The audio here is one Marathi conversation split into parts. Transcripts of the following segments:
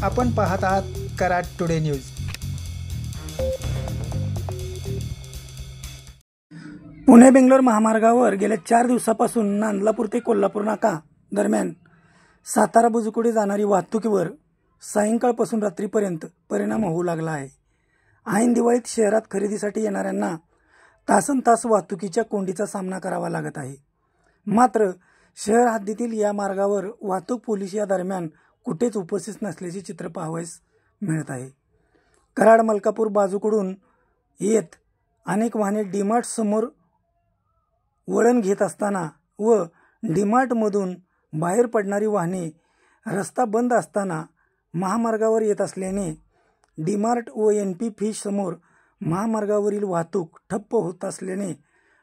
आपण पाहत आहात कराड टुडे न्यूज। पुणे बेंगलोर महामार्गावर गेल्या 4 दिवसापासून नांदलापूर ते कोल्हापूर नाका दरम्यान सातारा बुजुकुडी जाणारी वाहतुकीवर सायंकाळपासून रात्रीपर्यंत परिणाम होऊ लागला आहे। ऐन दिवाळीत शहरात खरेदीसाठी येणाऱ्यांना तासनतास वाहतुकीच्या कोंडीचा सामना करावा लागत आहे। मात्र शहर हद्दीतील या मार्गावर वाहतूक पोलीस या दरम्यान कुठेच उपस्थित नसल्याचे चित्र पाहावयास मिळत आहे। कराड मलकापूर बाजूकडून येत अनेक वाहने डीमार्ट समोर वळण घेत असताना व डीमार्टमधून बाहेर पडणारी वाहने रस्ता बंद असताना महामार्गावर येत असल्याने डीमार्ट व NP फिश समोर महामार्गावरील वाहतूक ठप्प होत असल्याने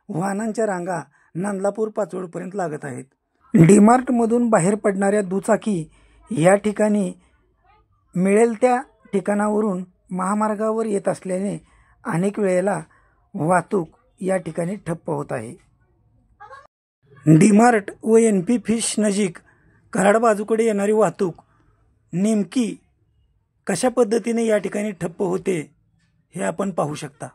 वाहनांच्या रांगा नांदलापूर पाचोडपर्यंत लागत आहेत। डीमार्टमधून बाहेर पडणाऱ्या दुचाकी या ठिकाणी मिळेल त्या ठिकाणावरून महामार्गावर येत असल्याने अनेक वेळेला वाहतूक या ठिकाणी ठप्प होत आहे। डीमार्ट व NP फिश नजीक कराड बाजूकडे येणारी वाहतूक नेमकी कशा पद्धतीने या ठिकाणी ठप्प होते हे आपण पाहू शकता।